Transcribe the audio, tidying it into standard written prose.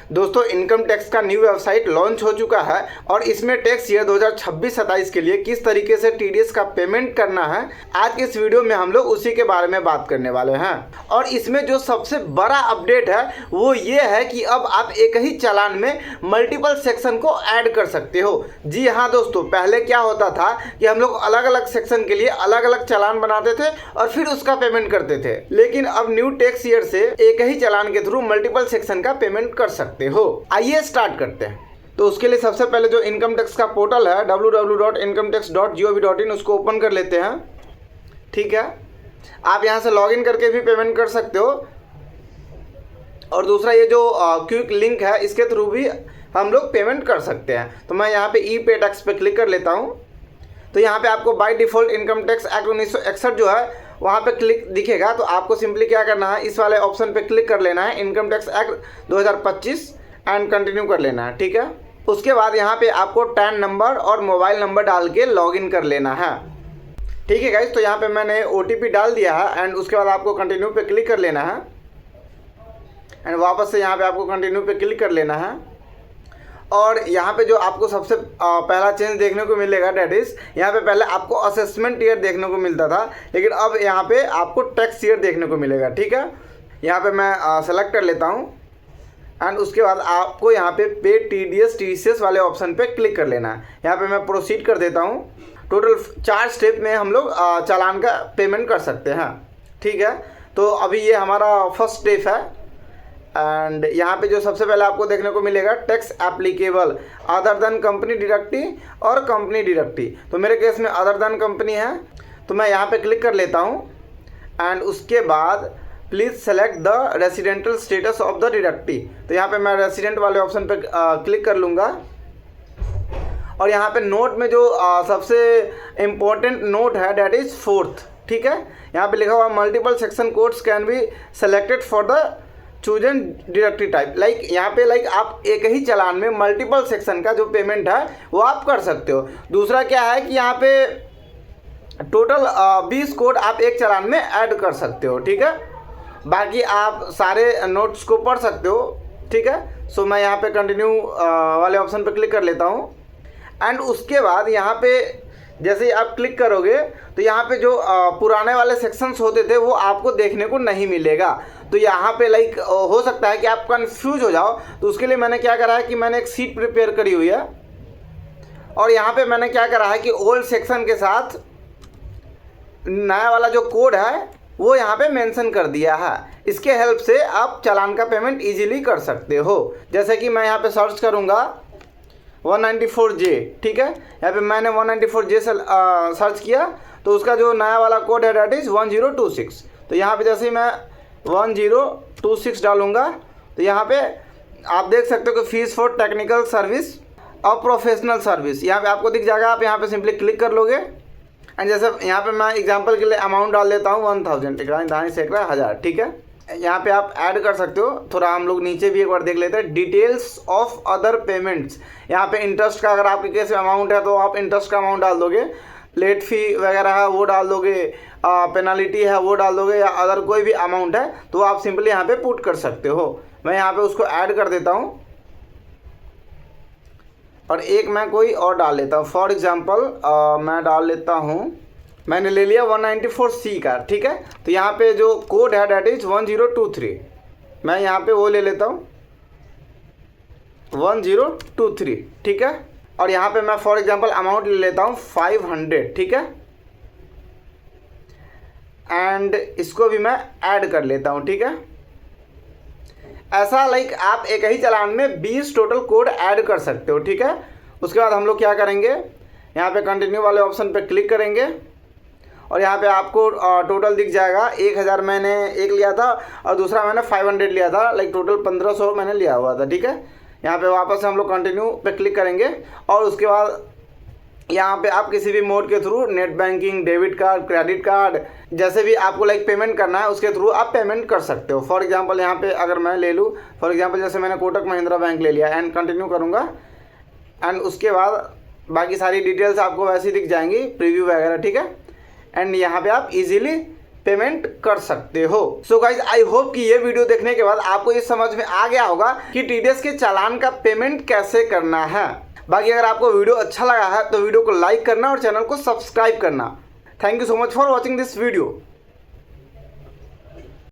दोस्तों income tax का new website launch हो चुका है और इसमें टैक्स ईयर 2026-27 के लिए किस तरीके से टीडीएस का पेमेंट करना है, आज के इस वीडियो में हम लोग उसी के बारे में बात करने वाले हैं। और इसमें जो सबसे बड़ा अपडेट है वो ये है कि अब आप एक ही चालान में मल्टीपल सेक्शन को ऐड कर सकते हो। जी हाँ दोस्तों, पहले क्या होता था कि हम लोग अलग अलग सेक्शन के लिए अलग अलग चालान बनाते थे और फिर उसका पेमेंट करते थे, लेकिन अब न्यू टैक्स ईयर से एक ही चालान के थ्रू मल्टीपल सेक्शन का पेमेंट कर सकते हो। आइए स्टार्ट करते हैं। तो उसके लिए सबसे पहले जो इनकम टैक्स का पोर्टल है www.incometax.gov.in उसको ओपन कर लेते हैं। ठीक है, आप यहाँ से लॉगिन करके भी पेमेंट कर सकते हो और दूसरा ये जो क्विक लिंक है इसके थ्रू भी हम लोग पेमेंट कर सकते हैं। तो मैं यहाँ पे ई पे टैक्स पे क्लिक कर लेता हूँ। तो यहाँ पे आपको by default income tax act 1961 जो है वहाँ पे क्लिक दिखेगा। तो आपको सिंपली क्या करना है, इस वाले ऑप्शन पे क्लिक कर लेना है, income tax act 2025 and continue कर लेना है। ठीक है, उसके बाद यहाँ पे आपको टैन नंबर और मोबाइल नंबर डाल के लॉगिन कर लेना है। ठीक है गाइस, तो यहाँ पे मैंने OTP डाल दिया है एंड उसके बाद आपको कंटिन्यू पे क्लिक कर लेना है एंड वापस से यहाँ पे आपको कंटिन्यू पे क्लिक कर लेना है। और यहाँ पे जो आपको सबसे पहला चेंज देखने को मिलेगा डैट इज़ यहाँ पे पहले आपको असेसमेंट ईयर देखने को मिलता था, लेकिन अब यहाँ पे आपको टैक्स ईयर देखने को मिलेगा। ठीक है, यहाँ पे मैं सेलेक्ट कर लेता हूँ एंड उसके बाद आपको यहाँ पे पे TDS वाले ऑप्शन पे क्लिक कर लेना है। यहाँ पे मैं प्रोसीड कर देता हूँ। टोटल 4 स्टेप में हम लोग चालान का पेमेंट कर सकते हैं। ठीक है, तो अभी ये हमारा फर्स्ट स्टेप है एंड यहाँ पे जो सबसे पहले आपको देखने को मिलेगा tax applicable other than company deductee और कंपनी डिडक्टी। तो मेरे केस में अदर देन कंपनी है, तो मैं यहाँ पे क्लिक कर लेता हूँ एंड उसके बाद please select the residential status of the deductee. तो यहाँ पे मैं रेसिडेंट वाले ऑप्शन पे क्लिक कर लूँगा और यहाँ पे नोट में जो सबसे इम्पोर्टेंट नोट है डैट इज़ 4th। ठीक है, यहाँ पे लिखा हुआ multiple section codes can be selected for the chosen deductive type. यहाँ पे आप एक ही चालान में मल्टीपल सेक्शन का जो पेमेंट है वो आप कर सकते हो। दूसरा क्या है कि यहाँ पे टोटल 20 कोड आप एक चालान में ऐड कर सकते हो। ठीक है, बाकी आप सारे नोट्स को पढ़ सकते हो। ठीक है, सो मैं यहाँ पे कंटिन्यू वाले ऑप्शन पे क्लिक कर लेता हूँ एंड उसके बाद यहाँ पे जैसे ही आप क्लिक करोगे तो यहाँ पे जो पुराने वाले सेक्शंस होते थे वो आपको देखने को नहीं मिलेगा। तो यहाँ पे हो सकता है कि आप कंफ्यूज हो जाओ, तो उसके लिए मैंने क्या करा है कि मैंने एक सीट प्रिपेयर करी हुई है और यहाँ पे मैंने क्या करा है कि ओल्ड सेक्शन के साथ नया वाला जो कोड है वो यहाँ पे मेंशन कर दिया है। इसके हेल्प से आप चालान का पेमेंट इजीली कर सकते हो। जैसे कि मैं यहाँ पे सर्च करूँगा 194J। ठीक है, यहाँ पे मैंने 194J से सर्च किया तो उसका जो नया वाला कोड है डैट इज़ 1026। तो यहाँ पे जैसे ही मैं 1026 डालूँगा तो यहाँ पे आप देख सकते हो कि फीस फॉर टेक्निकल सर्विस और प्रोफेशनल सर्विस यहाँ पे आपको दिख जाएगा। आप यहाँ पे सिंपली क्लिक कर लोगे एंड जैसे यहाँ पे मैं एग्जांपल के लिए अमाउंट डाल देता हूँ 1000। ठीक है, 1000। ठीक है, यहाँ पे आप ऐड कर सकते हो। थोड़ा हम लोग नीचे भी एक बार देख लेते हैं, डिटेल्स ऑफ अदर पेमेंट्स। यहाँ पे इंटरेस्ट का अगर आपके केस में अमाउंट है तो आप इंटरेस्ट का अमाउंट डाल दोगे, लेट फी वगैरह है वो डाल दोगे, पेनल्टी है वो डाल दोगे, या अगर कोई भी अमाउंट है तो आप सिंपली यहाँ पे पुट कर सकते हो। मैं यहाँ पे उसको ऐड कर देता हूँ और एक मैं कोई और डाल लेता हूँ। फॉर एग्जांपल मैं डाल लेता हूँ, मैंने ले लिया 194C का। ठीक है, तो यहाँ पे जो कोड है डैट इज़ 1023। मैं यहाँ पे वो ले लेता हूँ 1023। ठीक है, और यहाँ पे मैं फॉर एग्जांपल अमाउंट ले लेता हूँ 500। ठीक है, एंड इसको भी मैं ऐड कर लेता हूँ। ठीक है, ऐसा आप एक ही चालान में 20 टोटल कोड ऐड कर सकते हो। ठीक है, उसके बाद हम लोग क्या करेंगे, यहाँ पे कंटिन्यू वाले ऑप्शन पे क्लिक करेंगे और यहाँ पे आपको टोटल दिख जाएगा। 1000 मैंने एक लिया था और दूसरा मैंने 500 लिया था, टोटल 1500 मैंने लिया हुआ था। ठीक है, यहाँ पे वापस हम लोग कंटिन्यू पे क्लिक करेंगे और उसके बाद यहाँ पे आप किसी भी मोड के through net banking, debit card, credit card, जैसे भी आपको पेमेंट करना है उसके थ्रू आप पेमेंट कर सकते हो। फॉर एग्जांपल यहाँ पे अगर मैं ले लूँ, फॉर एग्जांपल जैसे मैंने कोटक महिंद्रा बैंक ले लिया एंड कंटिन्यू करूँगा एंड उसके बाद बाकी सारी डिटेल्स आपको वैसे ही दिख जाएंगी, प्रीव्यू वगैरह। ठीक है, एंड यहाँ पे आप इजीली पेमेंट कर सकते हो। सो गाइज आई होप कि ये वीडियो देखने के बाद आपको ये समझ में आ गया होगा कि टीडीएस के चालान का पेमेंट कैसे करना है। बाकी अगर आपको वीडियो अच्छा लगा है तो वीडियो को लाइक करना और चैनल को सब्सक्राइब करना। Thank you so much for watching this video.